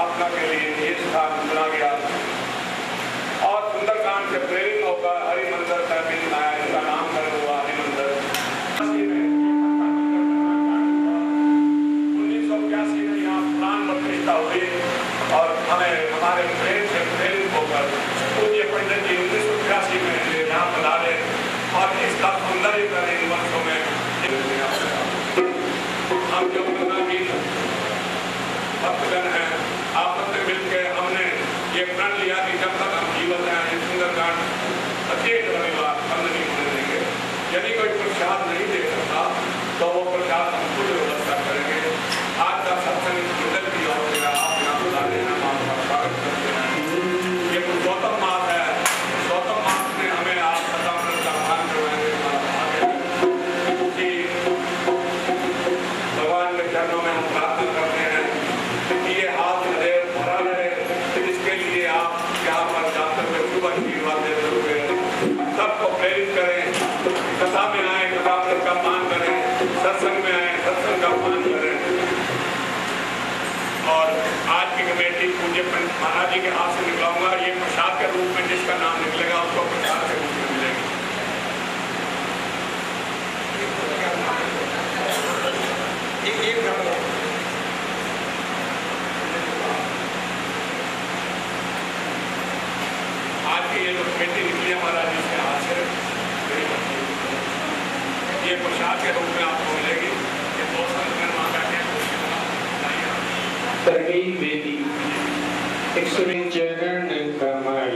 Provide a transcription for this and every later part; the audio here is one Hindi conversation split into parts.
स्थापना के लिए ये स्थान चुना गया और सुंदरकांड से प्रेरित होकर हरि मंदिर तहसील बनाया, इसका नामकरण हुआ हरि मंदिर। 1981 में यहाँ प्राण प्रतिष्ठा हुई और हमें हमारे प्रेम से प्रेरित होकर पूज्य पंडित जी 1981 में यहाँ पधारे और इसका सौंदर्य कर इन वर्षों में हम जो गंगा की भक्तगण हैं आपस में मिलकर हमने ये प्रण लिया कि जब तक हम जीवन हैं ये सुंदरकांड प्रत्येक रविवार बंद नहीं होने देंगे। यदि कोई प्रसाद नहीं दे सकता तो वो प्रसाद हम खुद व्यवस्था करेंगे। आज का सत्संग मंडल की ओर से आप यहाँ बुला लेना, आपका स्वागत करते हैं। ये पुरुषोत्तम मास है, पुरुषोत्तम मास में हमें आप सदामृत का पान करवाएंगे। भगवान के चरणों में हम प्रार्थना करते हैं कि ये हाथ हृदय भरा रहे, इसके लिए आप यहाँ पर जाकर के शुभ आशीर्वाद देते हुए सबको प्रेरित करें, कथा में आए कथामृत का पान करें, सत्संग में आए सत्संग का पान करें। और आज की कमेटी पूज्य महाराज जी के हाथ से निकलाऊंगा, ये प्रसाद के रूप में जिसका नाम निकलेगा उसको प्रसाद के रूप में मिलेगा। आज की ये जो कमेटी निकली हमारा जिसके हाथ से ये प्रसाद के रूप में आपको मिलेगी। ये दो संस्कृत माता के बेटी एक सुरिन चरण कमल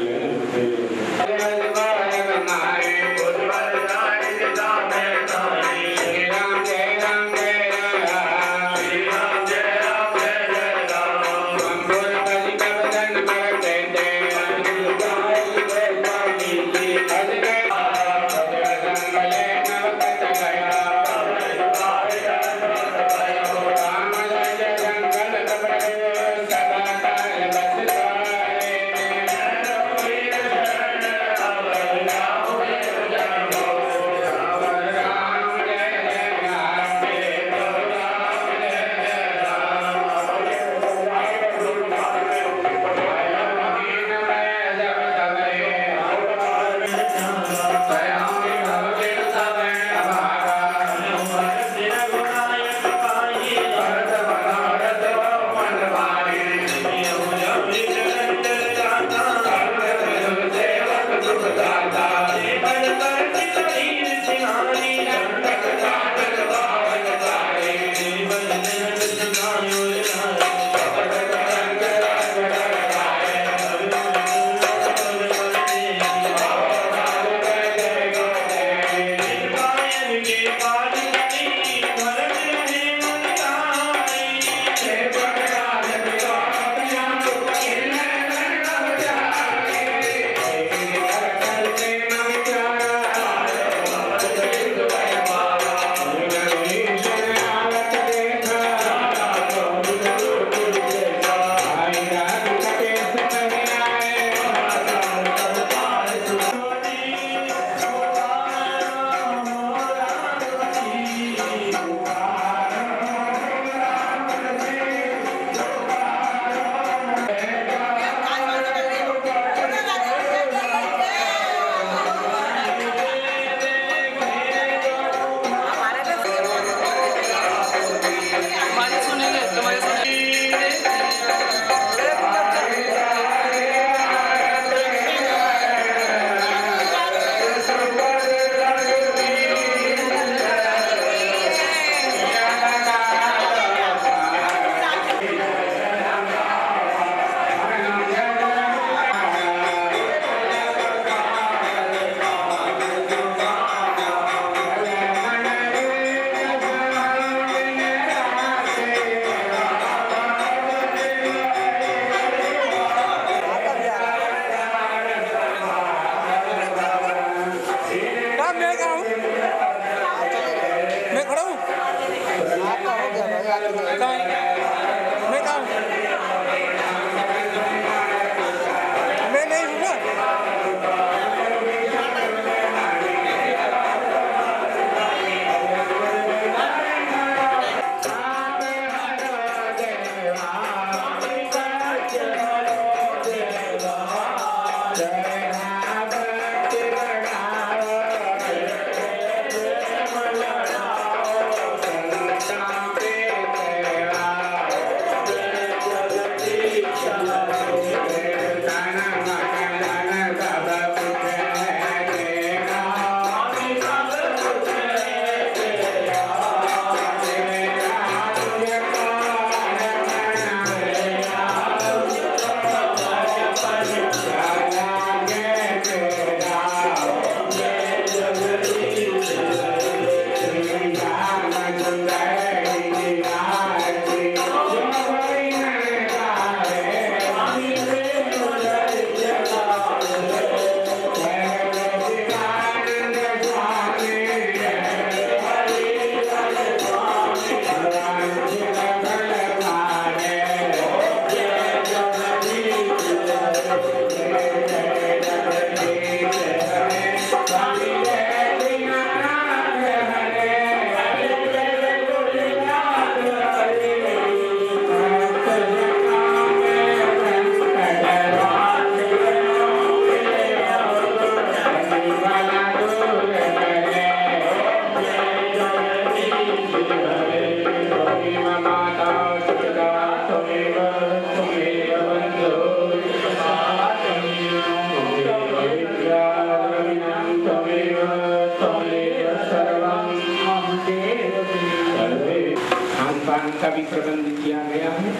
का भी प्रबंध किया गया है।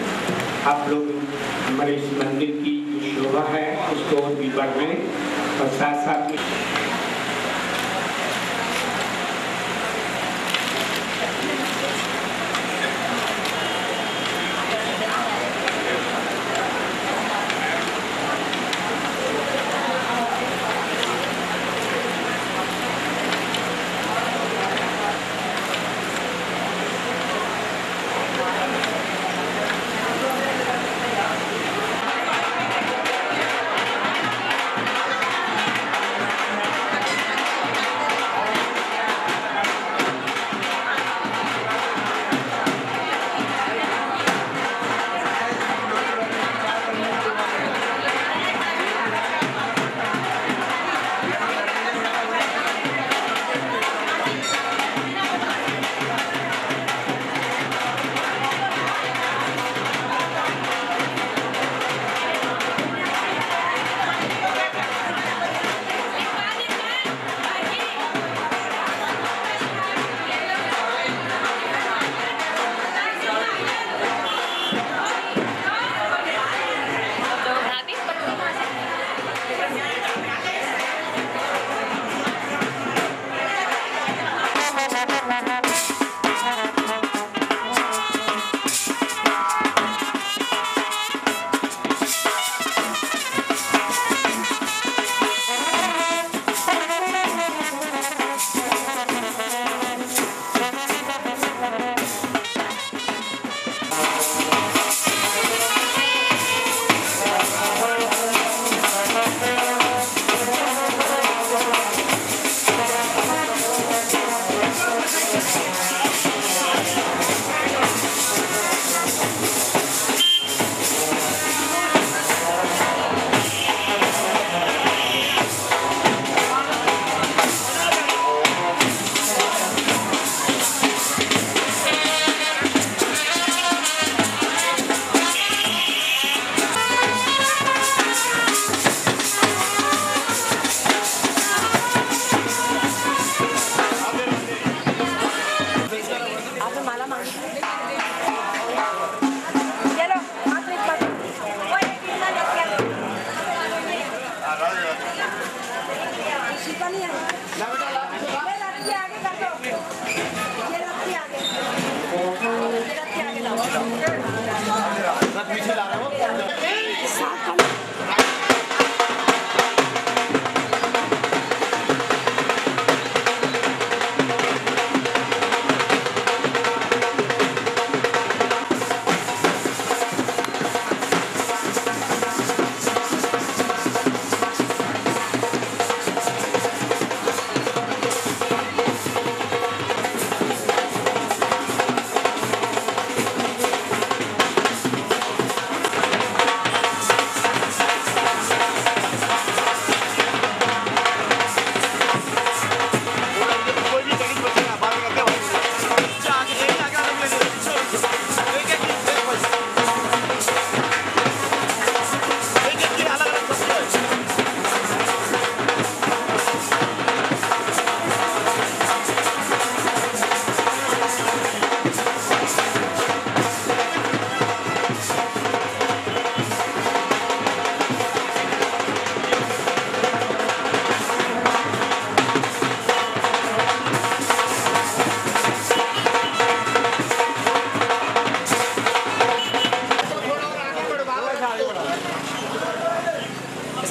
आप लोग हमारे इस मंदिर की जो शोभा है उसको और भी बढ़ाएं और साथ साथ में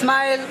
Smile.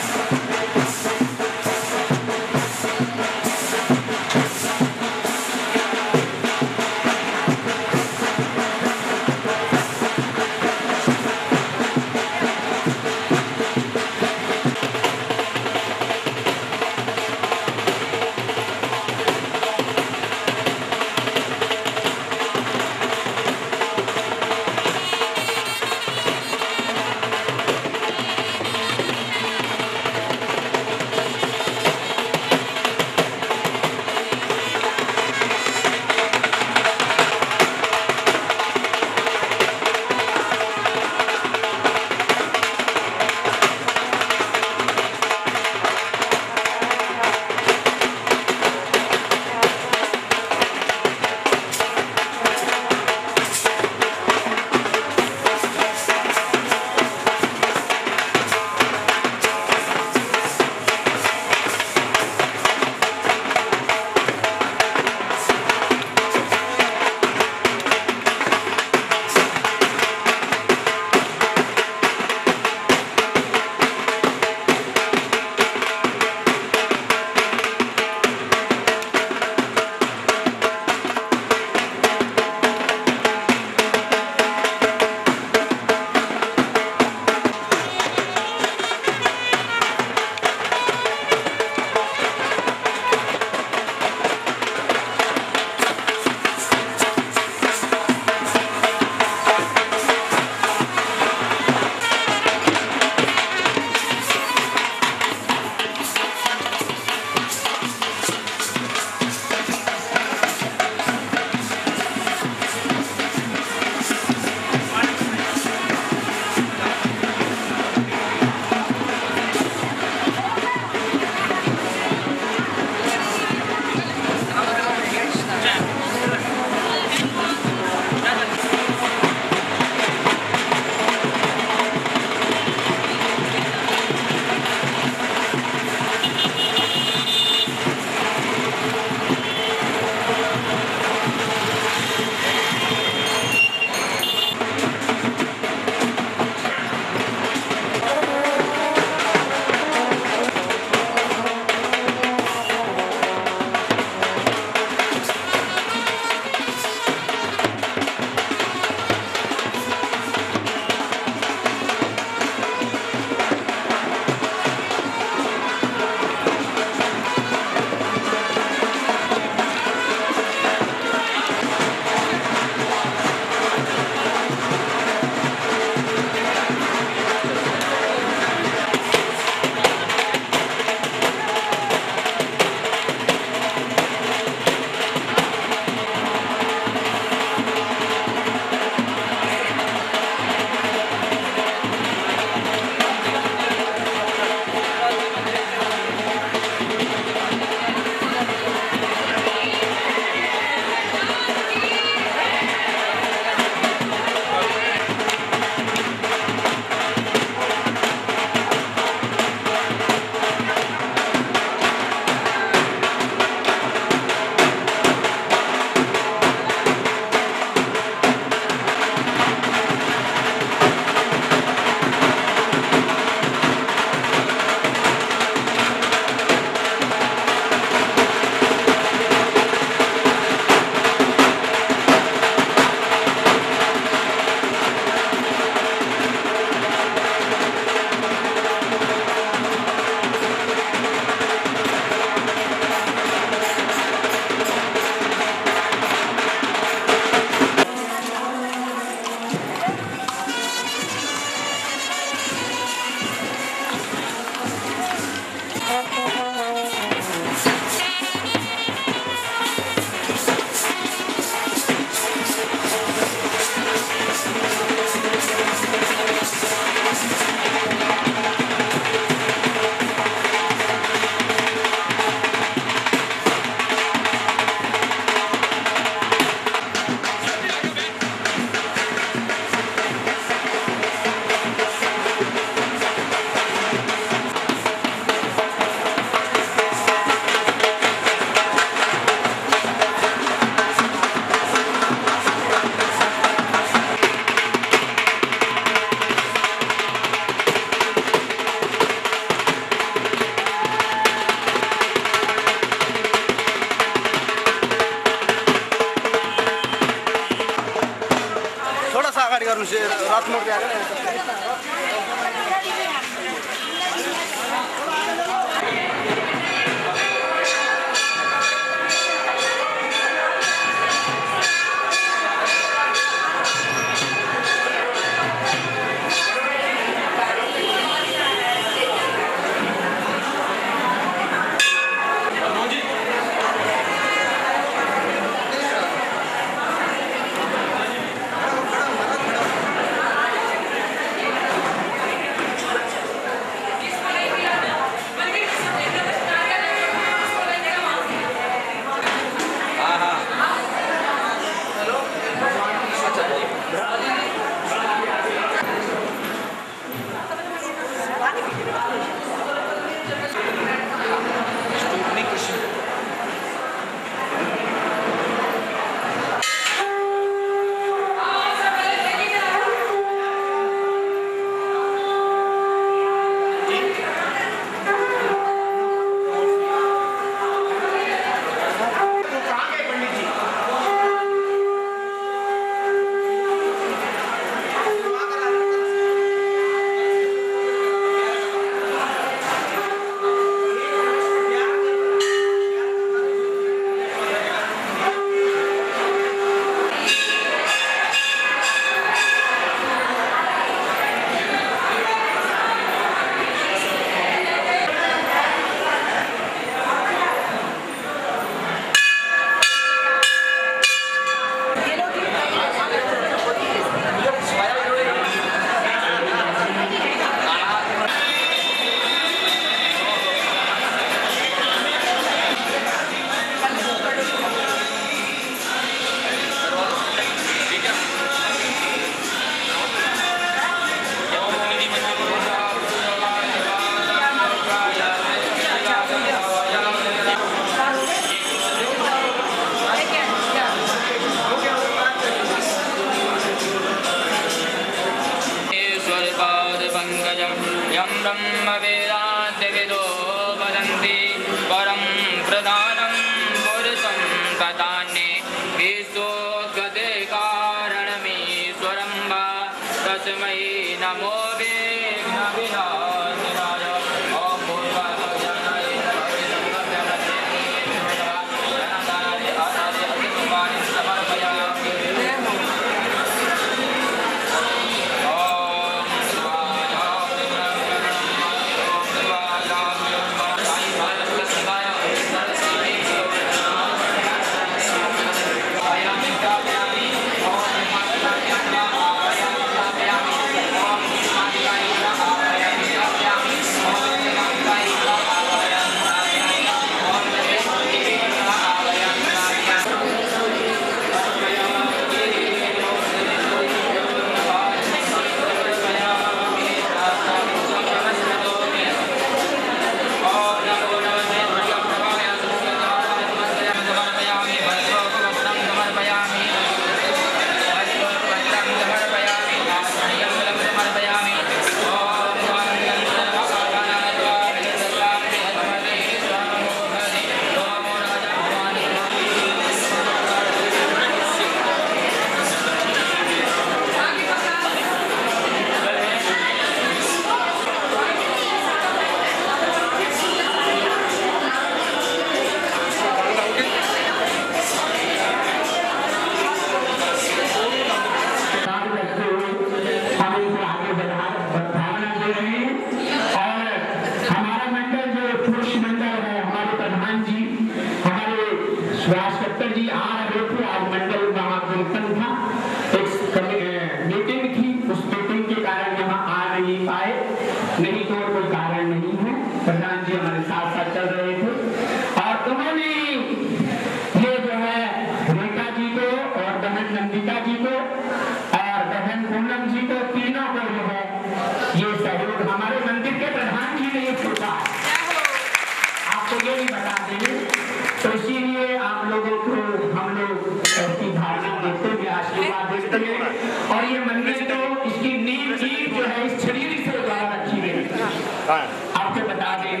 आपको बता दें,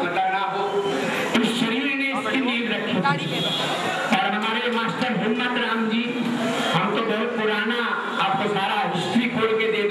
बताना हो, इस शरीर ने इसकी नींव रखी और हमारे मास्टर हिम्मत राम जी, हम तो बहुत पुराना आपको सारा हिस्ट्री खोल के दे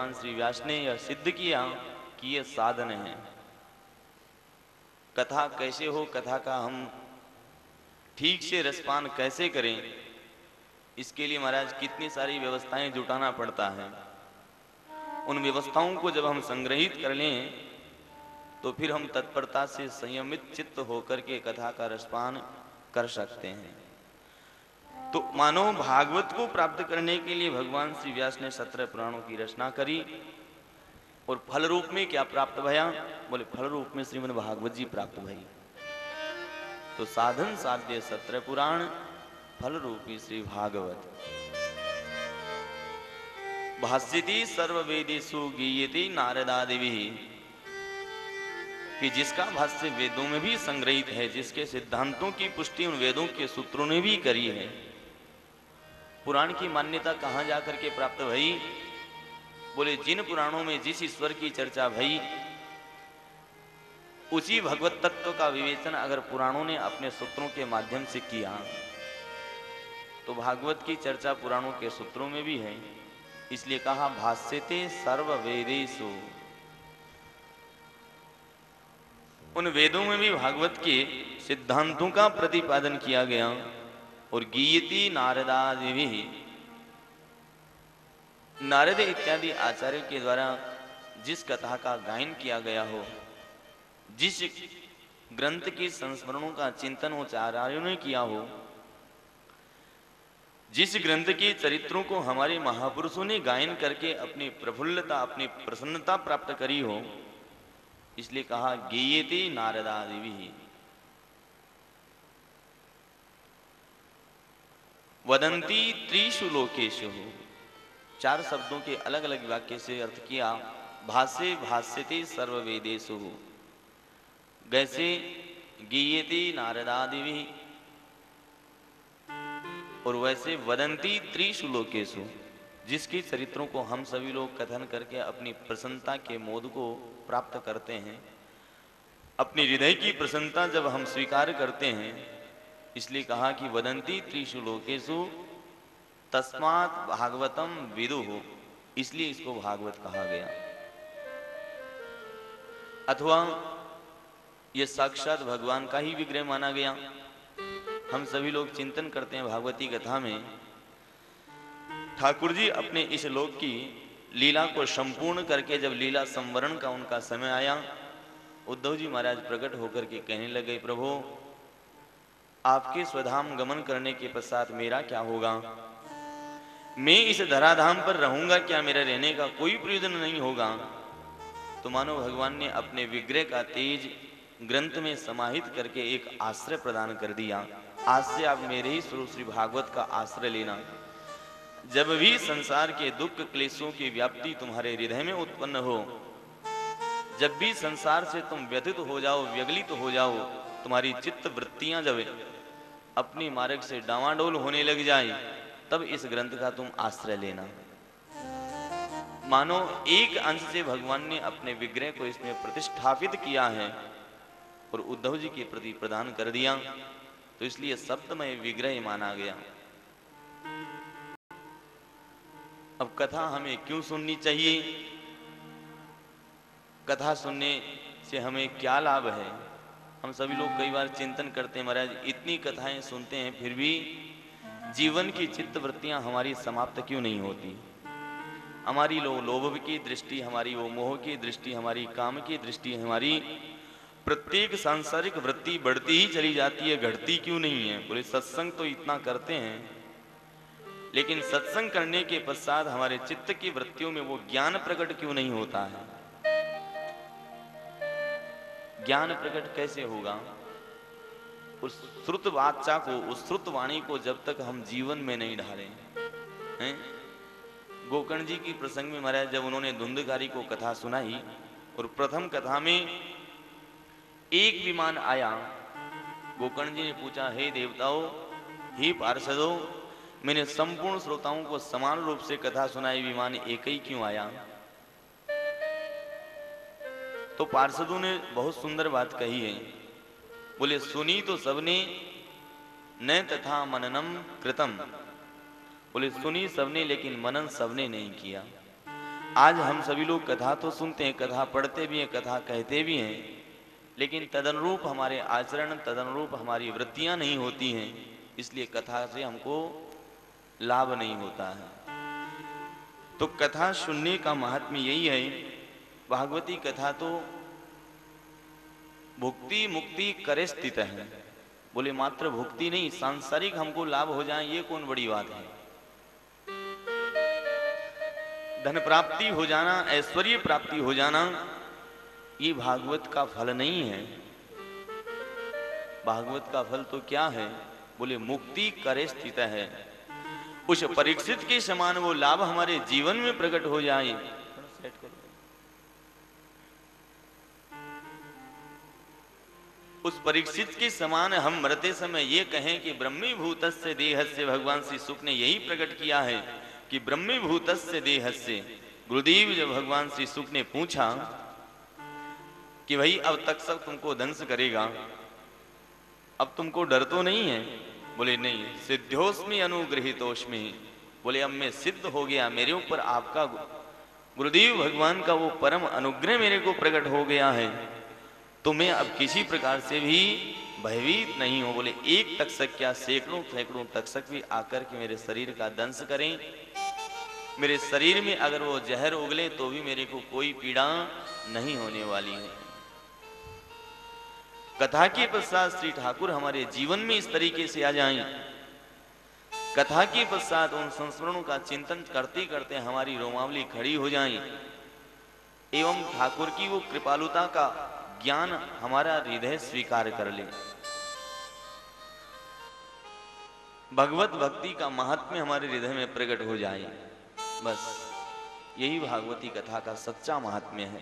भगवान श्री व्यास ने यह सिद्ध किया कि यह साधन है। कथा कैसे हो, कथा का हम ठीक से रसपान कैसे करें, इसके लिए महाराज कितनी सारी व्यवस्थाएं जुटाना पड़ता है। उन व्यवस्थाओं को जब हम संग्रहित कर लें तो फिर हम तत्परता से संयमित चित्त होकर के कथा का रसपान कर सकते हैं। तो मानो भागवत को प्राप्त करने के लिए भगवान श्री व्यास ने 17 पुराणों की रचना करी, और फल रूप में क्या प्राप्त भया? बोले फल रूप में श्रीमद् भागवत जी प्राप्त भई। तो साधन साध्य 17 पुराण, फल रूपी श्री भागवत। भाष्यति सर्ववेदेषु गीयते नारदादिभिः, कि जिसका भाष्य वेदों में भी संग्रहित है, जिसके सिद्धांतों की पुष्टि उन वेदों के सूत्रों ने भी करी है। पुराण की मान्यता कहां जाकर के प्राप्त भई? बोले जिन पुराणों में जिस ईश्वर की चर्चा भई, उसी भगवत तत्व का विवेचन अगर पुराणों ने अपने सूत्रों के माध्यम से किया, तो भागवत की चर्चा पुराणों के सूत्रों में भी है। इसलिए कहा भाष्यते सर्व वेदेषु, उन वेदों में भी भागवत के सिद्धांतों का प्रतिपादन किया गया। और गीयति नारदादिभिः, नारद इत्यादि आचार्य के द्वारा जिस कथा का गायन किया गया हो, जिस ग्रंथ के संस्मरणों का चिंतन आचार्यों ने किया हो, जिस ग्रंथ के चरित्रों को हमारे महापुरुषों ने गायन करके अपनी प्रफुल्लता, अपनी प्रसन्नता प्राप्त करी हो, इसलिए कहा गीयते नारदादिभिः। वदन्ति त्रिषु लोकेषु, 4 शब्दों के अलग अलग वाक्य से अर्थ किया। भाष्ये भाष्यते सर्ववेदेषु, जैसे गीयते नारदादिभिः, और वैसे वदन्ति त्रिषु लोकेषु, जिसके चरित्रों को हम सभी लोग कथन करके अपनी प्रसन्नता के मोद को प्राप्त करते हैं, अपनी हृदय की प्रसन्नता जब हम स्वीकार करते हैं, इसलिए कहा कि वदन्ति त्रिषु लोकेषु तस्मात् भागवतम विदुः, इसलिए इसको भागवत कहा गया। अथवा यह साक्षात भगवान का ही विग्रह माना गया। हम सभी लोग चिंतन करते हैं भागवती कथा में, ठाकुर जी अपने इस लोक की लीला को संपूर्ण करके जब लीला संवरण का उनका समय आया, उद्धव जी महाराज प्रकट होकर के कहने लगे, प्रभु आपके स्वधाम गमन करने के पश्चात मेरा क्या होगा? मैं इस धराधाम पर रहूंगा क्या? मेरा रहने का कोई प्रयोजन नहीं होगा। तो मानो भगवान ने अपने विग्रह का तेज ग्रंथ में समाहित करके एक आश्रय प्रदान कर दिया। आज से आप मेरे ही स्वरूप श्री भागवत का आश्रय लेना। जब भी संसार के दुख क्लेशों की व्याप्ति तुम्हारे हृदय में उत्पन्न हो, जब भी संसार से तुम व्यथित हो जाओ, व्यगलित हो जाओ, तुम्हारी चित्त वृत्तियां जब अपनी मार्ग से डावाडोल होने लग जाए, तब इस ग्रंथ का तुम आश्रय लेना। मानो एक अंश से भगवान ने अपने विग्रह को इसमें प्रतिष्ठापित किया है और उद्धव जी के प्रति प्रदान कर दिया, तो इसलिए सप्तमय विग्रह माना गया। अब कथा हमें क्यों सुननी चाहिए? कथा सुनने से हमें क्या लाभ है? हम सभी लोग कई बार चिंतन करते हैं, महाराज इतनी कथाएं सुनते हैं फिर भी जीवन की चित्त वृत्तियां हमारी समाप्त क्यों नहीं होती? हमारी लोभ की दृष्टि, हमारी वो मोह की दृष्टि, हमारी काम की दृष्टि, हमारी प्रत्येक सांसारिक वृत्ति बढ़ती ही चली जाती है, घटती क्यों नहीं है? बोले सत्संग तो इतना करते हैं, लेकिन सत्संग करने के पश्चात हमारे चित्त की वृत्तियों में वो ज्ञान प्रकट क्यों नहीं होता है? ज्ञान प्रकट कैसे होगा? उस श्रुत वाचा को, उस श्रुत वाणी को जब तक हम जीवन में नहीं ढालें हैं। गोकर्ण जी की प्रसंग में महाराज जब उन्होंने धुंधकारी को कथा सुनाई और प्रथम कथा में एक विमान आया, गोकर्ण जी ने पूछा, हे देवताओं, हे पार्षदों, मैंने संपूर्ण श्रोताओं को समान रूप से कथा सुनाई, विमान एक ही क्यों आया? तो पार्षदों ने बहुत सुंदर बात कही है। बोले सुनी तो सबने, न तथा मननम कृतम। बोले सुनी सबने लेकिन मनन सबने नहीं किया। आज हम सभी लोग कथा तो सुनते हैं, कथा पढ़ते भी हैं, कथा कहते भी हैं, लेकिन तदनुरूप हमारे आचरण, तदनुरूप हमारी वृत्तियां नहीं होती हैं, इसलिए कथा से हमको लाभ नहीं होता है। तो कथा सुनने का महात्म्य यही है। भागवती कथा तो भुक्ति मुक्ति करे स्थित है। बोले मात्र भुक्ति नहीं, सांसारिक हमको लाभ हो जाए ये कौन बड़ी बात है। धन प्राप्ति हो जाना, ऐश्वर्य प्राप्ति हो जाना, ये भागवत का फल नहीं है। भागवत का फल तो क्या है? बोले मुक्ति करे स्थित है। उस परीक्षित के समान वो लाभ हमारे जीवन में प्रकट हो जाए। उस परीक्षित के समान हम मरते समय ये कहें कि ब्रह्मीभूतस्य देहस्य, भगवान श्री शुक ने यही प्रकट किया है कि ब्रह्मीभूतस्य देहस्य। गुरुदेव जब भगवान श्री शुक ने पूछा कि भाई अब तक सब तुमको दंश करेगा, अब तुमको डर तो नहीं है? बोले नहीं, सिद्ध्योस्मि अनुगृहीतोस्मि। बोले अब मैं सिद्ध हो गया, मेरे ऊपर आपका गुरुदेव भगवान का वो परम अनुग्रह मेरे को प्रकट हो गया है, तो मैं अब किसी प्रकार से भी भयभीत नहीं हूं। बोले एक तक्षक क्या, सैकड़ों सैकड़ों तक्षक भी आकर के मेरे शरीर का दंश करें, मेरे शरीर में अगर वो जहर उगले तो भी मेरे को कोई पीड़ा नहीं होने वाली है। कथा के पश्चात श्री ठाकुर हमारे जीवन में इस तरीके से आ जाएं, कथा के पश्चात उन संस्मरणों का चिंतन करते करते हमारी रोमावली खड़ी हो जाए, एवं ठाकुर की वो कृपालुता का ज्ञान हमारा हृदय स्वीकार कर ले, भगवत भक्ति का महात्म्य हमारे हृदय में प्रकट हो जाए। बस यही भागवती कथा का सच्चा महात्म्य है।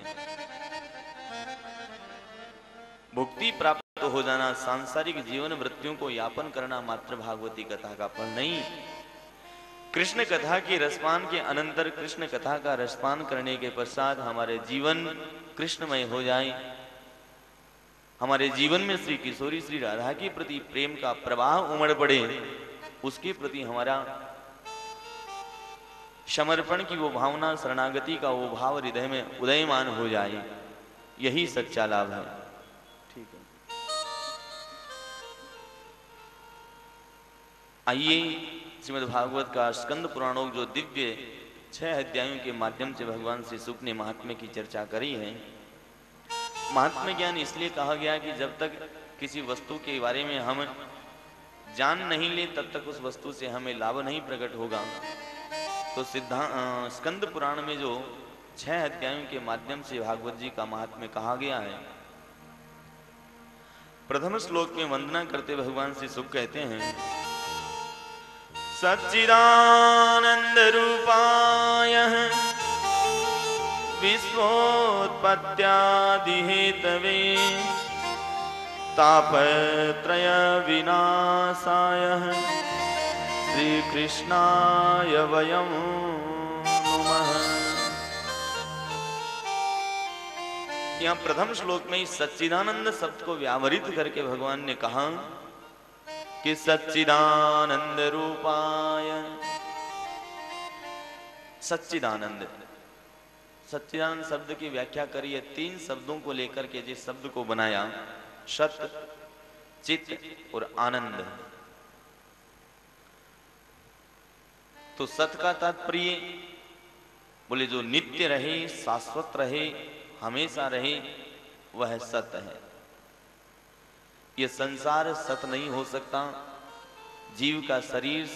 भुक्ति प्राप्त हो जाना, सांसारिक जीवन वृत्तियों को यापन करना मात्र भागवती कथा का फल नहीं। कृष्ण कथा के रसपान के अनंतर, कृष्ण कथा का रसपान करने के पश्चात हमारे जीवन कृष्णमय हो जाए, हमारे जीवन में श्री किशोरी श्री राधा के प्रति प्रेम का प्रवाह उमड़ पड़े, उसके प्रति हमारा समर्पण की वो भावना, शरणागति का वो भाव हृदय में उदयमान हो जाए, यही सच्चा लाभ है। ठीक है, आइए श्रीमद् भागवत का स्कंद पुराणों जो दिव्य 6 अध्यायों के माध्यम से भगवान श्री शुक ने महात्म्य की चर्चा करी है। महात्म्य ज्ञान इसलिए कहा गया कि जब तक किसी वस्तु के बारे में हम जान नहीं ले तब तक उस वस्तु से हमें लाभ नहीं प्रकट होगा। तो स्कंद पुराण में जो 6 अध्यायों के माध्यम से भागवत जी का महात्म्य कहा गया है, प्रथम श्लोक में वंदना करते भगवान श्री शुक कहते हैं, सच्चिदानंद रूपाय विश्वोत्पत्त्यादि हेतवे तापत्रय विनाशाय श्री कृष्णाय वयं नमः। यहां प्रथम श्लोक में सच्चिदानंद शब्द को व्यावृत करके भगवान ने कहा कि सच्चिदानंद रूपाय। सच्चिदानंद, सच्चिदानंद शब्द की व्याख्या करी है 3 शब्दों को लेकर के, जिस शब्द को बनाया सत, चित और आनंद। तो सत का तात्पर्य बोले जो नित्य रहे, शाश्वत रहे, हमेशा रहे, वह सत्य है। ये संसार सत नहीं हो सकता, जीव का शरीर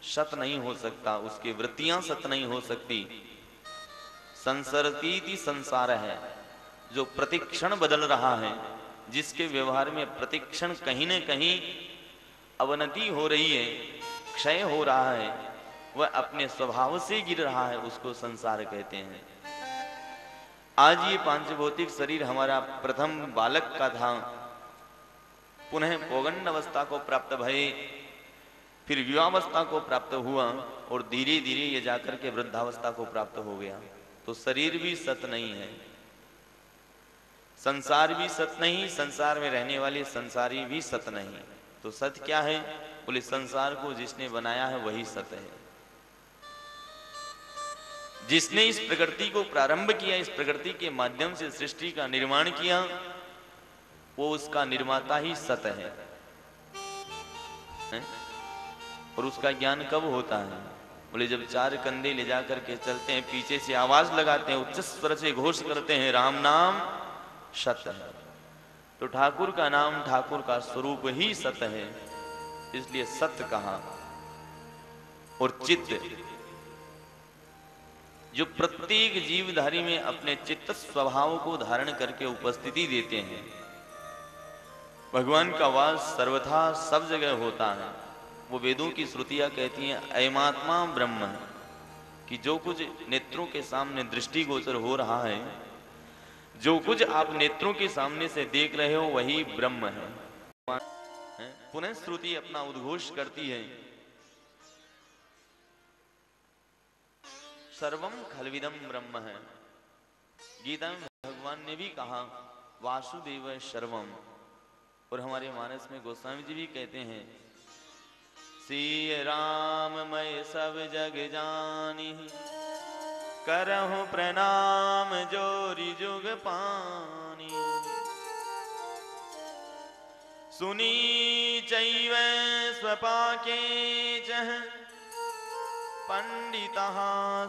सत नहीं हो सकता, उसकी वृत्तियां सत नहीं हो सकती। संसरती संसार है जो प्रतिक्षण बदल रहा है, जिसके व्यवहार में प्रतिक्षण कहीं न कहीं अवनति हो रही है, क्षय हो रहा है, वह अपने स्वभाव से गिर रहा है, उसको संसार कहते हैं। आज ये पांचभौतिक शरीर हमारा प्रथम बालक का था, पुनः पौगंड अवस्था को प्राप्त भये, फिर विवाहावस्था को प्राप्त हुआ और धीरे धीरे ये जाकर के वृद्धावस्था को प्राप्त हो गया। तो शरीर भी सत नहीं है, संसार भी सत नहीं, संसार में रहने वाले संसारी भी सत नहीं। तो सत क्या है? बोले संसार को जिसने बनाया है वही सत है। जिसने इस प्रकृति को प्रारंभ किया, इस प्रकृति के माध्यम से सृष्टि का निर्माण किया, वो उसका निर्माता ही सत है? और उसका ज्ञान कब होता है? बोले जब चार कंधे ले जाकर के चलते हैं, पीछे से आवाज लगाते हैं, उच्च स्वर से घोष करते हैं, राम नाम सत है। तो ठाकुर का नाम, ठाकुर का स्वरूप ही सत है, इसलिए सत्य कहा। और चित्त, जो प्रत्येक जीवधारी में अपने चित्त स्वभाव को धारण करके उपस्थिति देते हैं। भगवान का वास सर्वथा सब जगह होता है। वो वेदों की श्रुतियां कहती हैं अयमात्मा ब्रह्म है, कि जो कुछ नेत्रों के सामने दृष्टिगोचर हो रहा है, जो कुछ आप नेत्रों के सामने से देख रहे हो, वही ब्रह्म है। पुनः श्रुति अपना उद्घोष करती है, सर्वम खलविदम ब्रह्म है। गीता में भगवान ने भी कहा वासुदेव सर्वम, और हमारे मानस में गोस्वामी जी भी कहते हैं श्री राम मैं सब जग जानी, करहु प्रणाम जोरी जुग पानी, सुनी चैव स्वपाके चह पंडितः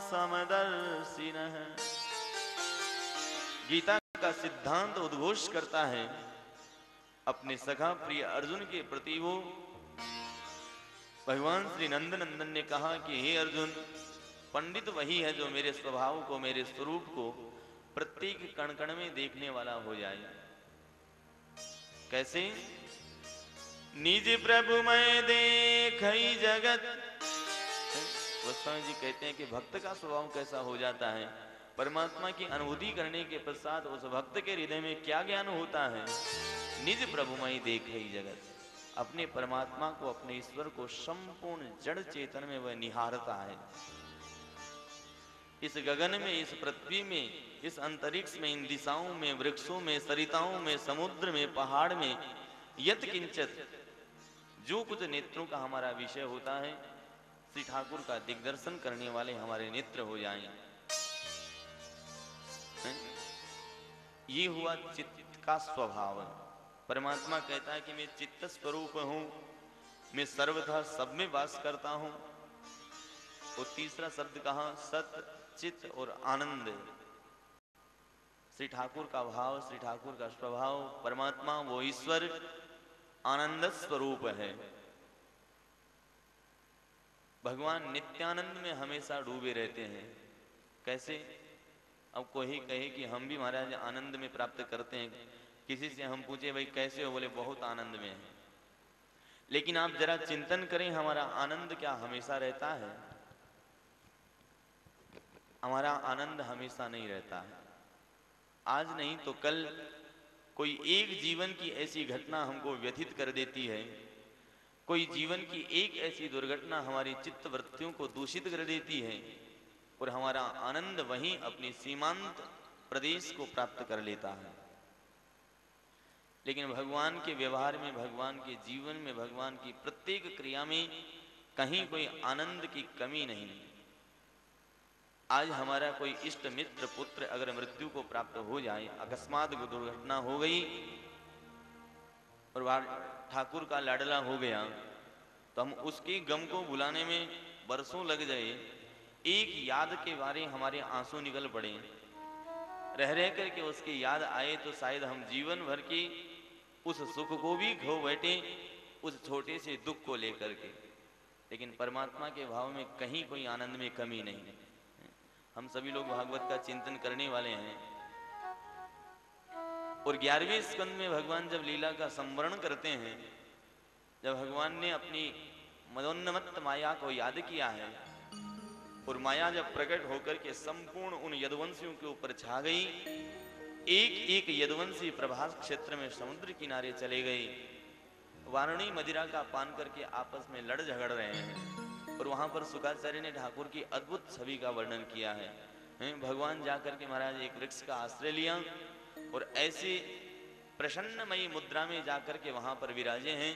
समदर्शिनः। गीता का सिद्धांत उद्घोष करता है अपने सखा प्रिय अर्जुन के प्रति। वो भगवान श्री नंदन ने कहा कि हे अर्जुन, पंडित वही है जो मेरे स्वभाव को, मेरे स्वरूप को प्रत्येक कण कण में देखने वाला हो जाए। कैसे? निज प्रभु मैं देखई जगत। गोस्वामी जी कहते हैं कि भक्त का स्वभाव कैसा हो जाता है, परमात्मा की अनुभूति करने के पश्चात उस भक्त के हृदय में क्या ज्ञान होता है? निज प्रभुमय देखई जगत, अपने परमात्मा को, अपने ईश्वर को संपूर्ण जड़ चेतन में वह निहारता है। इस गगन में, इस पृथ्वी में, इस अंतरिक्ष में, इन दिशाओं में, वृक्षों में, सरिताओं में, समुद्र में, पहाड़ में, यत किंचित जो कुछ नेत्रों का हमारा विषय होता है, श्री ठाकुर का दिग्दर्शन करने वाले हमारे नेत्र हो जाएं। ये हुआ चित्त का स्वभाव। परमात्मा कहता है कि मैं चित्त स्वरूप हूं, मैं सर्वथा सब में वास करता हूं। और तीसरा शब्द कहा सत, चित्त और आनंद। श्री ठाकुर का भाव, श्री ठाकुर का स्वभाव, परमात्मा वो ईश्वर आनंद स्वरूप है। भगवान नित्यानंद में हमेशा डूबे रहते हैं। कैसे? अब कोई कहे कि हम भी महाराज आनंद में प्राप्त करते हैं, किसी से हम पूछे भाई कैसे हो, बोले बहुत आनंद में है। लेकिन आप जरा चिंतन करें, हमारा आनंद क्या हमेशा रहता है? हमारा आनंद हमेशा नहीं रहता है। आज नहीं तो कल कोई एक जीवन की ऐसी घटना हमको व्यथित कर देती है, कोई जीवन की एक ऐसी दुर्घटना हमारी चित्त वृत्तियों को दूषित कर देती है, और हमारा आनंद वहीं अपनी सीमांत प्रदेश को प्राप्त कर लेता है। लेकिन भगवान के व्यवहार में, भगवान के जीवन में, भगवान की प्रत्येक क्रिया में कहीं कोई आनंद की कमी नहीं। आज हमारा कोई इष्ट मित्र पुत्र अगर मृत्यु को प्राप्त हो जाए, अकस्मात दुर्घटना हो गई और ठाकुर का लाडला हो गया, तो हम उसके गम को भुलाने में बरसों लग जाए, एक याद के बारे हमारे आंसू निकल पड़े, रह रह करके उसकी याद आए तो शायद हम जीवन भर के उस सुख को भी खो बैठे, उस छोटे से दुख को लेकर के। लेकिन परमात्मा के भाव में कहीं कोई आनंद में कमी नहीं। हम सभी लोग भागवत का चिंतन करने वाले हैं, और 11वें स्कंद में भगवान जब लीला का संवरण करते हैं, जब भगवान ने अपनी मदोन्मत्त माया को याद किया है, और माया जब प्रकट होकर के संपूर्ण उन यदुवंशियों के ऊपर छा गई, एक एक यदुवंशी प्रभास क्षेत्र में समुद्र किनारे चले गए, वारुणी मदिरा का पान करके आपस में लड़ झगड़ रहे हैं। और वहां पर शुकाचार्य ने ठाकुर की अद्भुत छवि का वर्णन किया है। भगवान जाकर के महाराज एक वृक्ष का आश्रय लिया और ऐसे प्रसन्नमयी मुद्रा में जाकर के वहां पर विराजे हैं।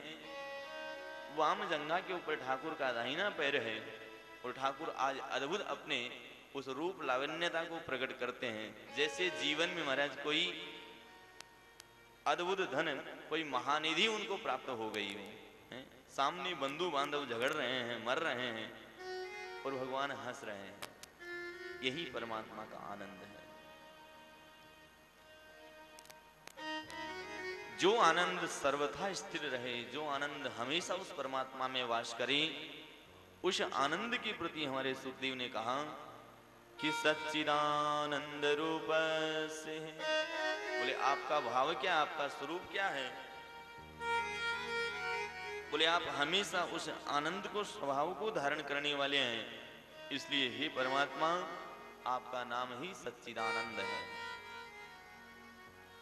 वाम जंघा के ऊपर ठाकुर का दाहिना पैर है, और ठाकुर आज अद्भुत अपने उस रूप लावण्यता को प्रकट करते हैं। जैसे जीवन में महाराज कोई अद्भुत धन, कोई महानिधि उनको प्राप्त हो गई हो, सामने बंधु बांधव झगड़ रहे हैं, मर रहे हैं और भगवान हंस रहे हैं, यही परमात्मा का आनंद है। जो आनंद सर्वथा स्थिर रहे, जो आनंद हमेशा उस परमात्मा में वास करे, उस आनंद के प्रति हमारे सुखदेव ने कहा कि सच्चिदानंद रूप से है। बोले आपका भाव क्या, आपका स्वरूप क्या है? बोले आप हमेशा उस आनंद को, स्वभाव को धारण करने वाले हैं, इसलिए हे परमात्मा आपका नाम ही सच्चिदानंद है।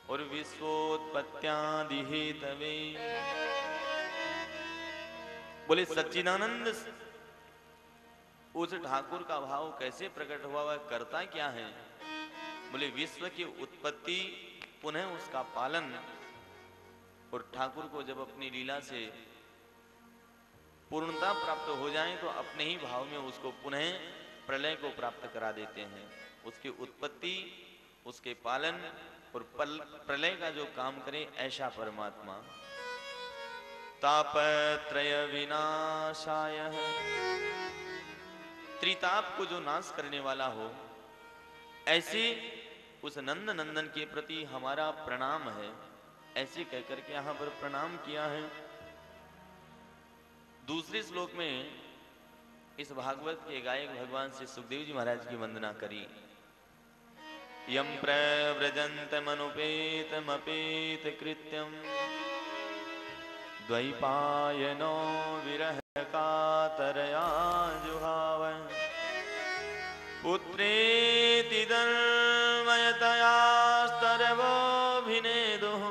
और विश्वोत्पत्त्यादि हेतवे, बोले सच्चिदानंद उस ठाकुर का भाव कैसे प्रकट हुआ, वह करता क्या है? बोले विश्व की उत्पत्ति, पुनः उसका पालन, और ठाकुर को जब अपनी लीला से पूर्णता प्राप्त हो जाए तो अपने ही भाव में उसको पुनः प्रलय को प्राप्त करा देते हैं। उसकी उत्पत्ति, उसके पालन और प्रलय का जो काम करे, ऐसा परमात्मा। तापत्रय विनाशाय, त्रिताप को जो नाश करने वाला हो, ऐसे उस नंद नंदन के प्रति हमारा प्रणाम है। ऐसे कहकर के यहां पर प्रणाम किया है। दूसरे श्लोक में इस भागवत के गायक भगवान श्री सुखदेव जी महाराज की वंदना करी। यम प्रव्रजन्तमनुपेतमपेत कृत्यम द्वैपायनो विरह कातरया जुहाव पुत्रेति तन्मयतया स्तरवोऽभिनेदुः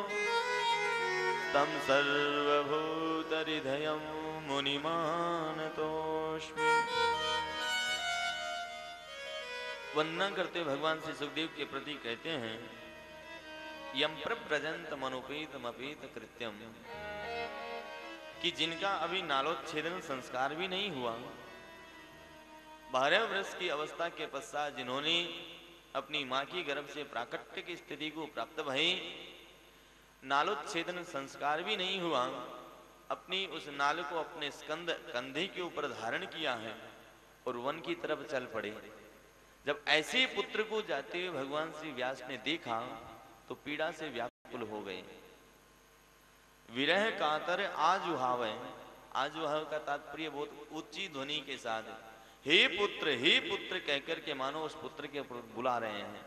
तं सर्वभूतहृदयं मुनिमानतोऽस्मि। वंदना करते भगवान श्री सुखदेव के प्रति कहते हैं, यम प्रव्रजन्तम अनुपेतमपेत कृत्यम, कि जिनका अभी नालोच्छेदन संस्कार भी नहीं हुआ, 12 वर्ष की अवस्था के पश्चात जिन्होंने अपनी मां की गर्भ से प्राकट्य की स्थिति को प्राप्त भई, नालोच्छेदन संस्कार भी नहीं हुआ, अपनी उस नाल को अपने स्कंद कंधे के ऊपर धारण किया है और वन की तरफ चल पड़े। जब ऐसे पुत्र को जाते हुए भगवान श्री व्यास ने देखा तो पीड़ा से व्याकुल हो गए। विरह कातर आजुहावे, आजुहाव का तात्पर्य बहुत ऊंची ध्वनि के साथ हे पुत्र कहकर के मानो उस पुत्र के बुला रहे हैं।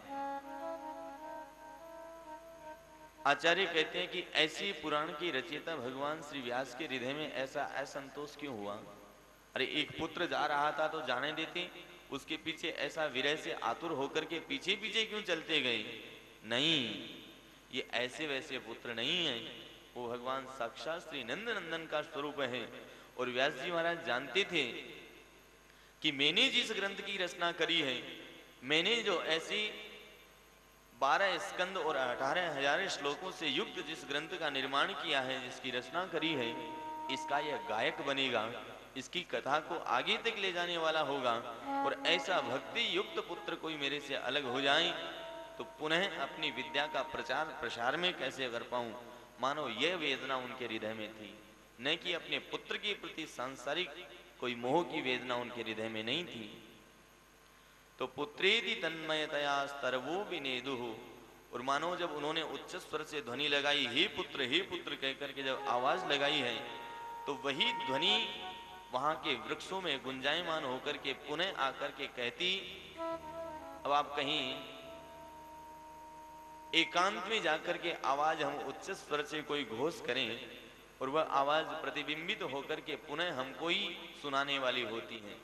आचार्य कहते हैं कि ऐसी पुराण की रचयिता भगवान श्री व्यास के हृदय में ऐसा असंतोष क्यों हुआ? अरे एक पुत्र जा रहा था तो जाने देते, उसके पीछे ऐसा विरह से आतुर होकर के पीछे पीछे क्यों चलते गए? नहीं, ये ऐसे वैसे पुत्र नहीं है, वो भगवान साक्षात श्री नंद नंदन का स्वरूप है। और व्यास जी महाराज जानते थे कि मैंने जिस ग्रंथ की रचना करी है, मैंने जो ऐसी 12 स्कंद और 18,000 श्लोकों से युक्त जिस ग्रंथ का निर्माण किया है, जिसकी रचना करी है, इसका यह गायक बनेगा, इसकी कथा को आगे तक ले जाने वाला होगा। और ऐसा भक्ति युक्त पुत्र कोई मेरे से अलग हो जाए तो पुनः अपनी विद्या का प्रचार प्रसार में कैसे कर पाऊं? मानो यह वेदना उनके हृदय में थी, न कि अपने पुत्र के प्रति सांसारिक कोई मोह की वेदना उनके हृदय में नहीं थी। तो पुत्रेति तन्मयतया स्तरवो विनेदुः, और मानो जब उन्होंने उच्च स्वर से ध्वनि लगाई हे पुत्र कहकर के जब आवाज लगाई है, तो वही ध्वनि वहां के वृक्षों में गुंजायमान होकर के पुनः आकर के कहती। अब आप कहीं एकांत में जाकर के आवाज हम उच्च स्वर से कोई घोष करें और वह आवाज प्रतिबिंबित होकर के पुनः हमको ही सुनाने वाली होती है।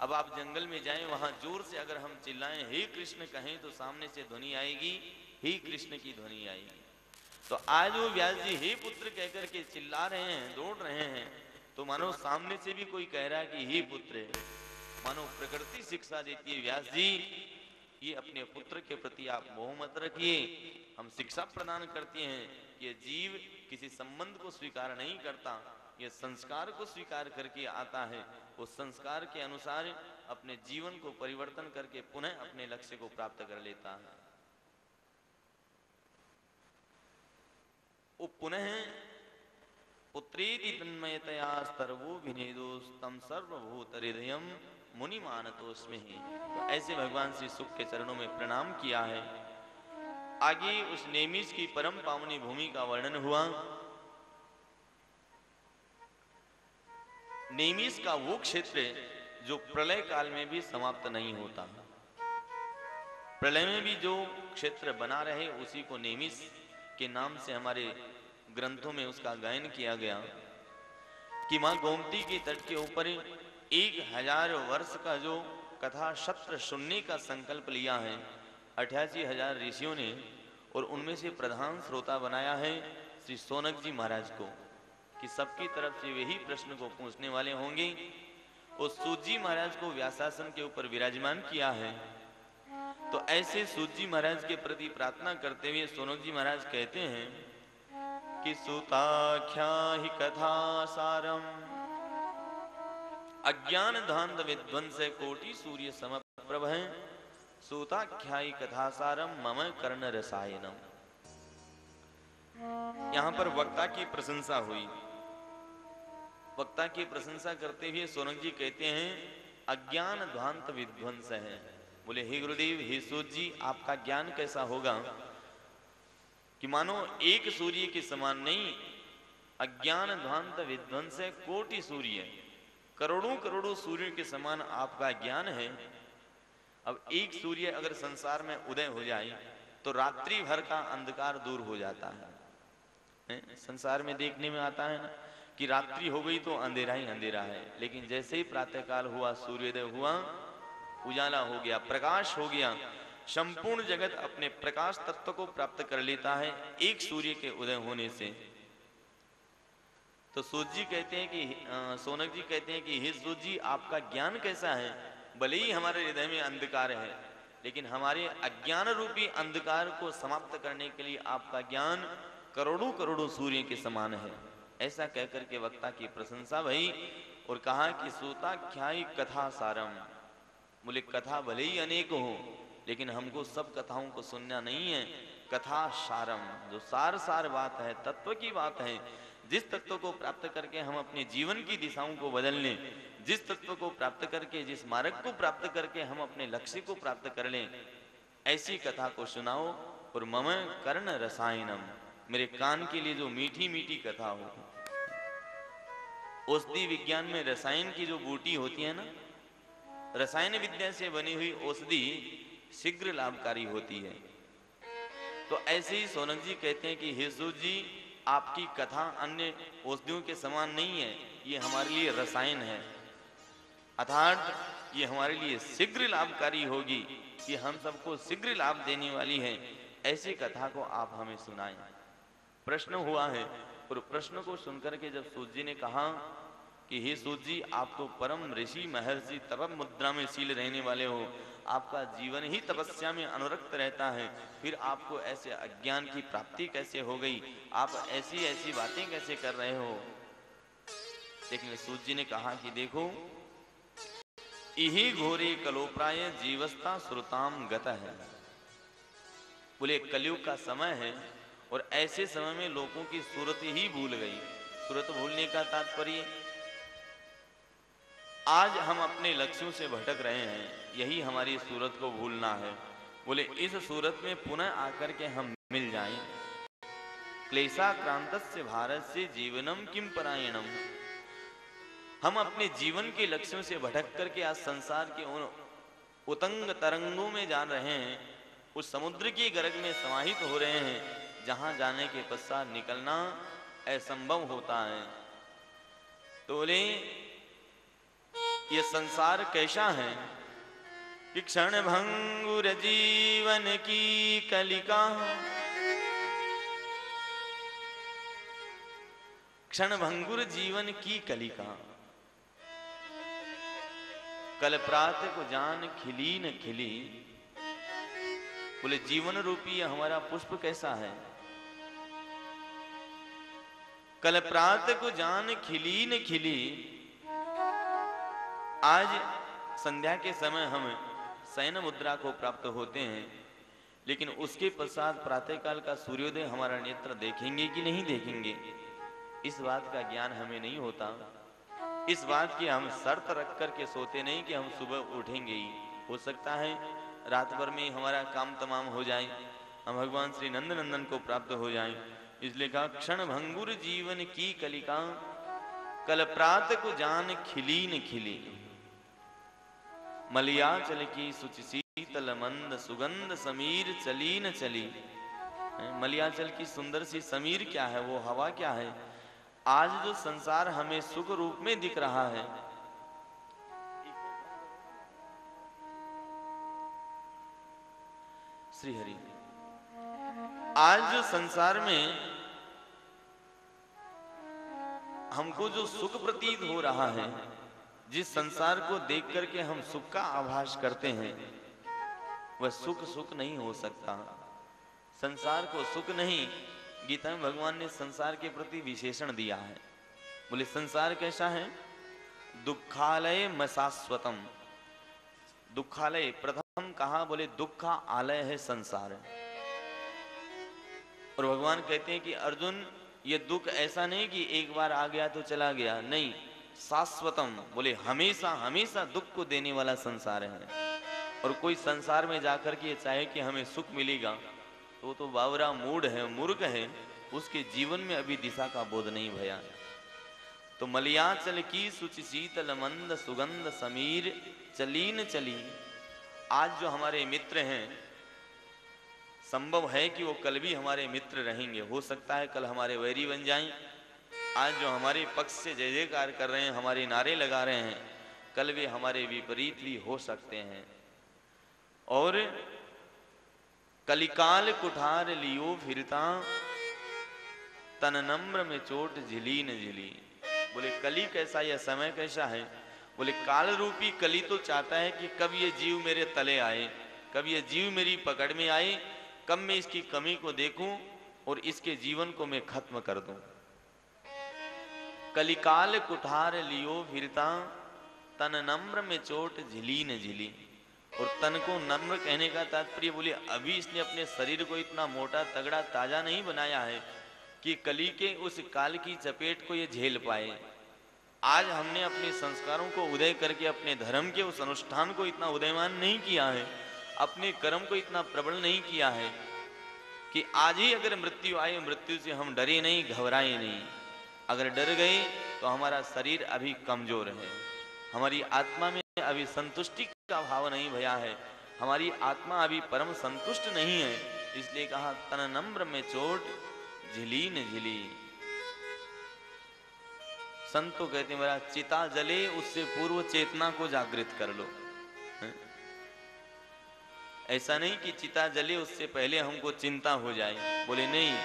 अब आप जंगल में जाएं, वहां जोर से अगर हम चिल्लाएं हे कृष्ण कहें तो सामने से ध्वनि आएगी, हे कृष्ण की ध्वनि आएगी। तो आज वो व्यास जी हे पुत्र कहकर के चिल्ला रहे हैं, दौड़ रहे हैं, तो मानो सामने से भी कोई कह रहा है कि हे पुत्र, मानो प्रकृति शिक्षा देती है व्यास जी, ये अपने पुत्र के प्रति आप मोह मत रखिए। हम शिक्षा प्रदान करते हैं कि जीव किसी संबंध को स्वीकार नहीं करता, ये संस्कार को स्वीकार करके आता है। उस संस्कार के अनुसार अपने जीवन को परिवर्तन करके पुनः अपने लक्ष्य को प्राप्त कर लेता है। वो पुनः पुत्रेति तन्मयतया सर्वो विनेदोस्तम सर्वभूत हृदयम मुनि मानतोस्मि। तो ऐसे भगवान श्री शुक के चरणों में प्रणाम किया है। आगे उस नेमिष की परम पावनी भूमि का वर्णन हुआ। नेमिष का वो क्षेत्र जो प्रलय काल में भी समाप्त नहीं होता, प्रलय में भी जो क्षेत्र बना रहे उसी को नेमिष के नाम से हमारे ग्रंथों में उसका गायन किया गया कि मां गोमती के तट के ऊपर 1000 वर्ष का जो कथा सत्र सुनने का संकल्प लिया है 88,000 ऋषियों ने, और उनमें से प्रधान श्रोता बनाया है श्री सोनक जी महाराज को कि सबकी तरफ से वही प्रश्न को पूछने वाले होंगे। उस सूत जी महाराज को व्यासासन के ऊपर विराजमान किया है। तो ऐसे सूत जी महाराज के प्रति प्रार्थना करते हुए सोनक जी महाराज कहते हैं कि सूताख्या ही कथा सारम अज्ञान ध्वांत विध्वंस कोटि सूर्य समप्रभ सूताख्यायी कथा सारम मम कर्ण रसायनम। यहां पर वक्ता की प्रशंसा हुई। वक्ता की प्रशंसा करते हुए सोनक जी कहते हैं अज्ञान ध्वांत विध्वंस है। बोले हे गुरुदेव, हे सूत जी, आपका ज्ञान कैसा होगा कि मानो एक सूर्य के समान नहीं, अज्ञान ध्वांत विध्वंस कोटि सूर्य, करोड़ों करोड़ों सूर्य के समान आपका ज्ञान है। अब एक सूर्य अगर संसार में उदय हो जाए तो रात्रि भर का अंधकार दूर हो जाता है। संसार में देखने में आता है ना कि रात्रि हो गई तो अंधेरा ही अंधेरा है, लेकिन जैसे ही प्रातःकाल हुआ, सूर्योदय हुआ, उजाला हो गया, प्रकाश हो गया, संपूर्ण जगत अपने प्रकाश तत्व को प्राप्त कर लेता है एक सूर्य के उदय होने से। तो सूत जी कहते हैं कि सोनक जी कहते हैं कि हे सूत जी, आपका ज्ञान कैसा है? भले ही हमारे हृदय में अंधकार है, लेकिन हमारे अज्ञान रूपी अंधकार को समाप्त करने के लिए आपका ज्ञान करोड़ों करोड़ों सूर्य के समान है। ऐसा कहकर के वक्ता की प्रशंसा भई और कहा कि सूताख्यायी कथा सारम। बोले कथा भले ही अनेक हो, लेकिन हमको सब कथाओं को सुनना नहीं है। कथा सारम, जो सार सार बात है, तत्व की बात है, जिस तत्व को प्राप्त करके हम अपने जीवन की दिशाओं को बदल लें, जिस तत्व को प्राप्त करके, जिस मार्ग को प्राप्त करके हम अपने लक्ष्य को प्राप्त कर लें, ऐसी कथा को सुनाओ। और मम कर्ण रसायनम, मेरे कान के लिए जो मीठी मीठी कथा हो। औषधि विज्ञान में रसायन की जो बूटी होती है ना, रसायन विद्या से बनी हुई औषधि शीघ्र लाभकारी होती है। तो ऐसे ही सोनक जी कहते हैं कि हे सूत जी, आपकी कथा अन्य औषधियों के समान नहीं है, ये हमारे लिए रसायन है, अर्थात ये हमारे लिए शीघ्र लाभकारी होगी, ये हम सबको शीघ्र लाभ देने वाली है। ऐसी कथा को आप हमें सुनाएं। प्रश्न हुआ है, और प्रश्न को सुनकर के जब सूत जी ने कहा कि हे सूत जी, आप तो परम ऋषि महर्षि तप मुद्रा में शील रहने वाले हो, आपका जीवन ही तपस्या में अनुरक्त रहता है, फिर आपको ऐसे अज्ञान की प्राप्ति कैसे हो गई? आप ऐसी ऐसी बातें कैसे कर रहे हो? लेकिन सूत जी ने कहा कि देखो, इही घोरे कलोप्राय जीवस्ता श्रुताम गत है। बोले कलयुग का समय है, और ऐसे समय में लोगों की सूरत ही भूल गई। सूरत भूलने का तात्पर्य, आज हम अपने लक्ष्यों से भटक रहे हैं, यही हमारी सूरत को भूलना है। बोले इस सूरत में पुनः आकर के हम मिल जाएं। क्लेशाक्रांतस्य भारतस्य जीवनम किम परायणम। हम अपने जीवन के लक्ष्यों से भटक करके आज संसार के उन उतंग तरंगों में जा रहे हैं, उस समुद्र की गर्ग में समाहित हो रहे हैं, जहां जाने के पश्चात निकलना असंभव होता है। तो बोले ये संसार कैसा है कि क्षण भंगुर जीवन की कलिका, क्षण भंगुर जीवन की कलिका, कल प्रात को जान खिली न खिली। बोले जीवन रूपी हमारा पुष्प कैसा है? कल प्रात को जान खिली न खिली। आज संध्या के समय हम शयन मुद्रा को प्राप्त होते हैं, लेकिन उसके पश्चात प्रातःकाल का सूर्योदय हमारा नेत्र देखेंगे कि नहीं देखेंगे, इस बात का ज्ञान हमें नहीं होता। इस बात की हम शर्त रख करके सोते नहीं कि हम सुबह उठेंगे ही। हो सकता है रात भर में हमारा काम तमाम हो जाए, हम भगवान श्री नंद नंदन को प्राप्त हो जाएं। इसलिए कहा क्षण भंगुर जीवन की कलिका, कल प्रात को जान खिली न खिली। मलियाचल की सुचि शीतल मंद, सुगंध समीर चली न चली। मलियाचल की सुंदर सी समीर क्या है, वो हवा क्या है। आज जो संसार हमें सुख रूप में दिख रहा है, श्री हरि, आज जो संसार में हमको जो सुख प्रतीत हो रहा है, जिस संसार को देख करके हम सुख का आभास करते हैं, वह सुख सुख नहीं हो सकता। संसार को सुख नहीं, गीता में भगवान ने संसार के प्रति विशेषण दिया है। बोले संसार कैसा है, दुखालय मशाश्वतम। दुखालय प्रथम कहा, बोले दुखा आलय है संसार। और भगवान कहते हैं कि अर्जुन, ये दुख ऐसा नहीं कि एक बार आ गया तो चला गया, नहीं, शाश्वतम, बोले हमेशा हमेशा दुख को देने वाला संसार है। और कोई संसार में जाकर के चाहे कि हमें सुख मिलेगा, तो बावरा मूढ़ है, मूर्ख है, उसके जीवन में अभी दिशा का बोध नहीं भया। तो मलियाचल की सुचि शीतल मंद, सुगंध समीर चली न चली। आज जो हमारे मित्र हैं, संभव है कि वो कल भी हमारे मित्र रहेंगे, हो सकता है कल हमारे वैरी बन जाएं। आज जो हमारे पक्ष से जय जयकार कर रहे हैं, हमारे नारे लगा रहे हैं, कल भी हमारे विपरीत भी हो सकते हैं। और कलिकाल कुठार लियो फिरता, तन नम्र में चोट झिली न झिली। बोले कली कैसा, यह समय कैसा है। बोले काल रूपी कली तो चाहता है कि कब ये जीव मेरे तले आए, कब ये जीव मेरी पकड़ में आए, कब मैं इसकी कमी को देखूं और इसके जीवन को मैं खत्म कर दूं। कलिकाल कुठार लियो फिरता, तन नम्र में चोट झिली न झिली। और तन को नम्र कहने का तात्पर्य, बोले अभी इसने अपने शरीर को इतना मोटा तगड़ा ताजा नहीं बनाया है कि कली के उस काल की चपेट को ये झेल पाए। आज हमने अपने संस्कारों को उदय करके अपने धर्म के उस अनुष्ठान को इतना उदयमान नहीं किया है, अपने कर्म को इतना प्रबल नहीं किया है कि आज ही अगर मृत्यु आए, मृत्यु से हम डरे नहीं, घबराए नहीं। अगर डर गए तो हमारा शरीर अभी कमजोर है, हमारी आत्मा में अभी संतुष्टि का भाव नहीं भया है, हमारी आत्मा अभी परम संतुष्ट नहीं है। इसलिए कहा तन नम्र में चोट झिली न झिली। संतो कहते हैं मेरा चिता जले उससे पूर्व चेतना को जागृत कर लो। ऐसा नहीं कि चिता जले उससे पहले हमको चिंता हो जाए, बोले नहीं,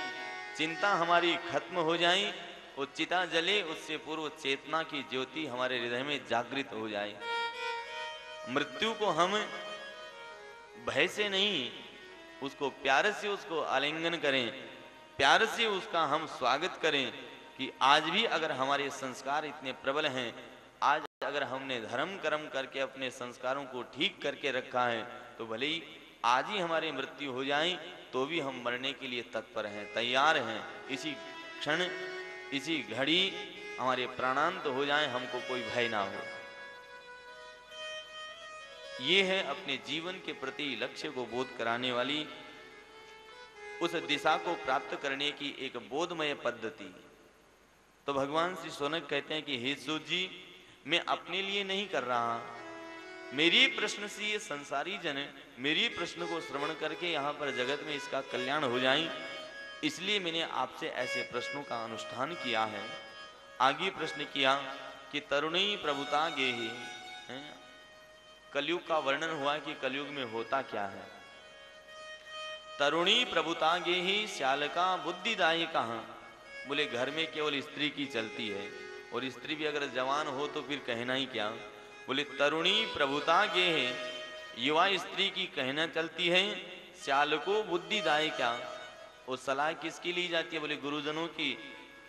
चिंता हमारी खत्म हो जाए, वो चिता जले उससे पूर्व चेतना की ज्योति हमारे हृदय में जागृत हो जाए। मृत्यु को हम भय से नहीं, उसको प्यार से उसको आलिंगन करें, प्यार से उसका हम स्वागत करें कि आज भी अगर हमारे संस्कार इतने प्रबल हैं, आज अगर हमने धर्म कर्म करके अपने संस्कारों को ठीक करके रखा है, तो भले ही आज ही हमारी मृत्यु हो जाए तो भी हम मरने के लिए तत्पर हैं, तैयार हैं। इसी क्षण इसी घड़ी हमारे प्राणांत हो जाएं, हमको कोई भय ना हो। ये है अपने जीवन के प्रति लक्ष्य को बोध कराने वाली, उस दिशा को प्राप्त करने की एक बोधमय पद्धति। तो भगवान श्री शौनक कहते हैं कि हे सूत जी, मैं अपने लिए नहीं कर रहा, मेरी प्रश्न से ये संसारी जन मेरी प्रश्न को श्रवण करके यहाँ पर जगत में इसका कल्याण हो जाए, इसलिए मैंने आपसे ऐसे प्रश्नों का अनुष्ठान किया है। आगे प्रश्न किया कि तरुणी प्रभुता गेहि, कलयुग का वर्णन हुआ कि कलयुग में होता क्या है। तरुणी प्रभुता गेहि श्यालका बुद्धिदायी कहाँ, बोले घर में केवल स्त्री की चलती है, और स्त्री भी अगर जवान हो तो फिर कहना ही क्या। बोले तरुणी प्रभुता गेहि, युवा स्त्री की कहना चलती है, श्यालको बुद्धिदायी क्या, वो सलाह किसकी ली जाती है, बोले गुरुजनों की,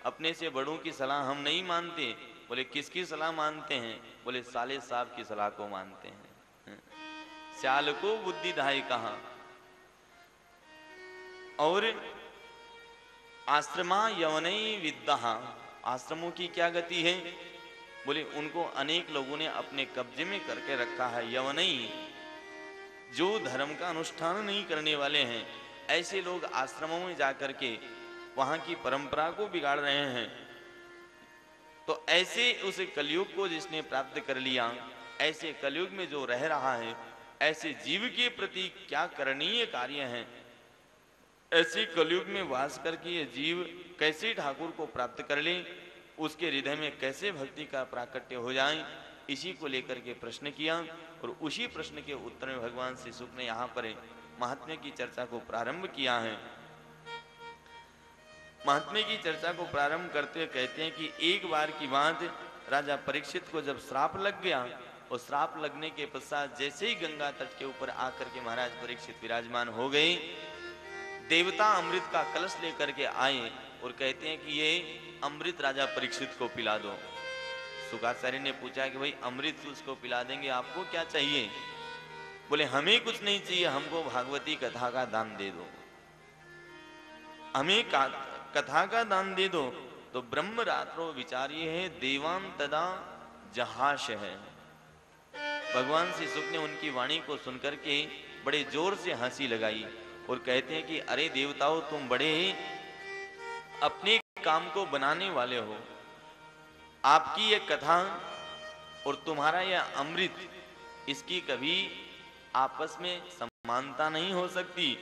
अपने से बड़ों की सलाह हम नहीं मानते, बोले किसकी सलाह मानते हैं? बोले साले साहब की सलाह को मानते हैं। स्याल को बुद्धि धाई कहा। और आश्रमा यवनई विद्या, आश्रमों की क्या गति है? बोले उनको अनेक लोगों ने अपने कब्जे में करके रखा है। यवनई, जो धर्म का अनुष्ठान नहीं करने वाले हैं, ऐसे लोग आश्रमों में जाकर के वहां की परंपरा को बिगाड़ रहे हैं। तो ऐसे उस कलयुग को जिसने प्राप्त कर लिया, ऐसे कलयुग में जो रह रहा है, ऐसे जीव के प्रति क्या करणीय कार्य है? ऐसे कलयुग में वास करके ये जीव कैसे ठाकुर को प्राप्त कर ले, उसके हृदय में कैसे भक्ति का प्राकट्य हो जाए, इसी को लेकर के प्रश्न किया। और उसी प्रश्न के उत्तर में भगवान श्री शुक ने यहाँ पर महात्म्य की चर्चा को प्रारंभ किया है। महात्म्य की चर्चा को प्रारंभ करते हुए कहते हैं कि एक बार की बात, राजा परीक्षित को जब श्राप लग गया, और श्राप लगने के पश्चात जैसे ही गंगा तट के ऊपर आकर के महाराज परीक्षित विराजमान हो गए, देवता अमृत का कलश लेकर के आए और कहते हैं कि ये अमृत राजा परीक्षित को पिला दो। शुकाचार्य ने पूछा कि भाई अमृत उसको पिला देंगे, आपको क्या चाहिए? बोले हमें कुछ नहीं चाहिए, हमको भागवती कथा का दान दे दो, हमें कथा का दान दे दो। तो ब्रह्म रात्रो विचार्य है देवान तदा जहाश है। भगवान श्री शुक ने उनकी वाणी को सुनकर के बड़े जोर से हंसी लगाई और कहते हैं कि अरे देवताओं, तुम बड़े अपने काम को बनाने वाले हो। आपकी ये कथा और तुम्हारा यह अमृत, इसकी कभी आपस में समानता नहीं हो सकती।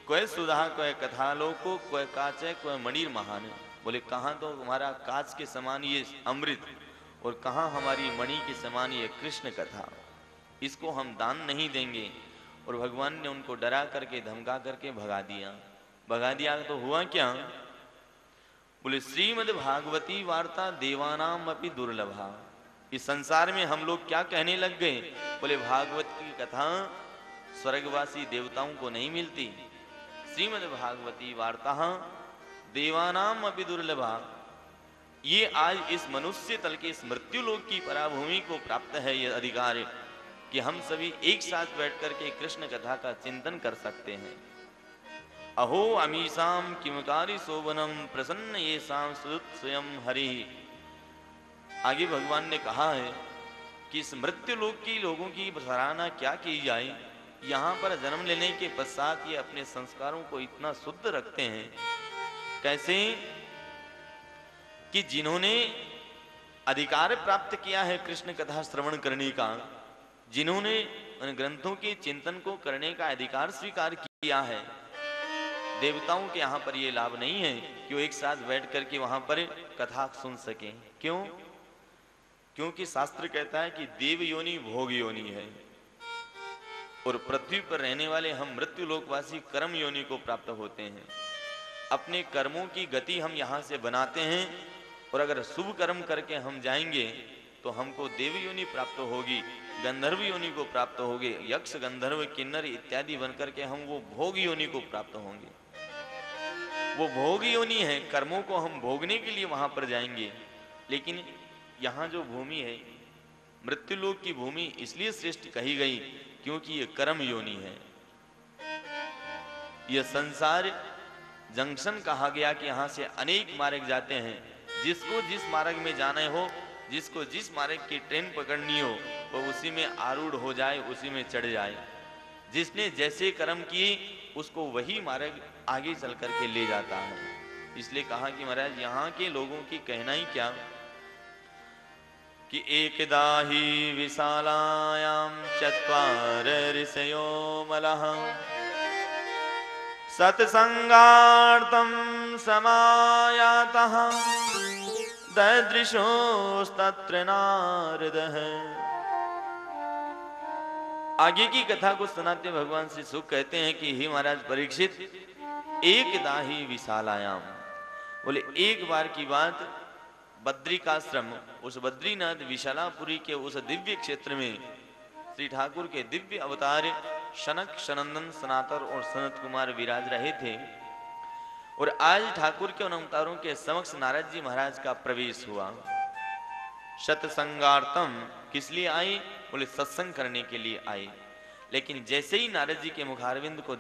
कोई सुधा कोई कथा लोको, कोई काच है कोई मणिर महान। बोले कहाँ तो तुम्हारा काच के समान ये अमृत और कहाँ हमारी मणि के समान ये कृष्ण कथा, इसको हम दान नहीं देंगे। और भगवान ने उनको डरा करके धमका करके भगा दिया। तो हुआ क्या? बोले श्रीमद् भागवती वार्ता देवानाम अपि दुर्लभा। इस संसार में हम लोग क्या कहने लग गए? बोले भागवत की कथा स्वर्गवासी देवताओं को नहीं मिलती। श्रीमद् भागवती वार्ता देवानाम अपि दुर्लभा। ये आज इस मनुष्य तल के इस मृत्यु लोक की पराभूमि को प्राप्त है ये अधिकार कि हम सभी एक साथ बैठ करके कृष्ण कथा का चिंतन कर सकते हैं। अहो अमीसाम किमकारी शोभनम प्रसन्न ये साम स्वयं हरि। आगे भगवान ने कहा है कि इस मृत्यु लोक की लोगों की सराहना क्या की जाए। यहाँ पर जन्म लेने के पश्चात ये अपने संस्कारों को इतना शुद्ध रखते हैं। कैसे? कि जिन्होंने अधिकार प्राप्त किया है कृष्ण कथा श्रवण करने का, जिन्होंने उन ग्रंथों के चिंतन को करने का अधिकार स्वीकार किया है, देवताओं के यहाँ पर ये लाभ नहीं है कि वो एक साथ बैठ करके वहां पर कथा सुन सकें। क्यों? क्योंकि शास्त्र कहता है कि देव योनि भोग योनि है और पृथ्वी पर रहने वाले हम मृत्यु लोकवासी कर्म योनि को प्राप्त होते हैं। अपने कर्मों की गति हम यहाँ से बनाते हैं और अगर शुभ कर्म करके हम जाएंगे तो हमको देव योनि प्राप्त होगी, गंधर्व योनि को प्राप्त होगी, यक्ष गंधर्व किन्नर इत्यादि बनकर के हम वो भोग योनि को प्राप्त होंगे। वो भोग योनि है, कर्मों को हम भोगने के लिए वहां पर जाएंगे। लेकिन यहाँ जो भूमि है मृत्युलोक की भूमि इसलिए श्रेष्ठ कही गई क्योंकि ये कर्म योनि है। यह संसार जंक्शन कहा गया कि यहाँ से अनेक मार्ग जाते हैं। जिसको जिस मार्ग में जाना हो, जिसको जिस मार्ग की ट्रेन पकड़नी हो, वो उसी में आरूढ़ हो जाए, उसी में चढ़ जाए। जिसने जैसे कर्म किए उसको वही मार्ग आगे चल करके ले जाता है। इसलिए कहा कि महाराज यहाँ के लोगों की कहना ही क्या कि एकदा ही विशालायाम चत्वार ऋषयो मलः सत्संगार्थं समायातः ददृशोस्तत्र नारदः। आगे की कथा को सुनाते भगवान श्री शुक कहते हैं कि हे महाराज परीक्षित, एकदा ही विशालायाम, बोले एक बार की बात, बद्रिकाश्रम, उस बद्रीनाथ विशालापुरी के उस दिव्य क्षेत्र में श्री ठाकुर के दिव्य अवतार शनक, सनंदन, सनातन और सनत कुमार विराज रहे थे। और आज ठाकुर के उन अवतारों के समक्ष नारद जी महाराज का प्रवेश हुआ। सत्संगार्थम, किस लिए आई? बोले सत्संग करने के लिए आई। लेकिन जैसे ही नारद जी के मुखारविंद को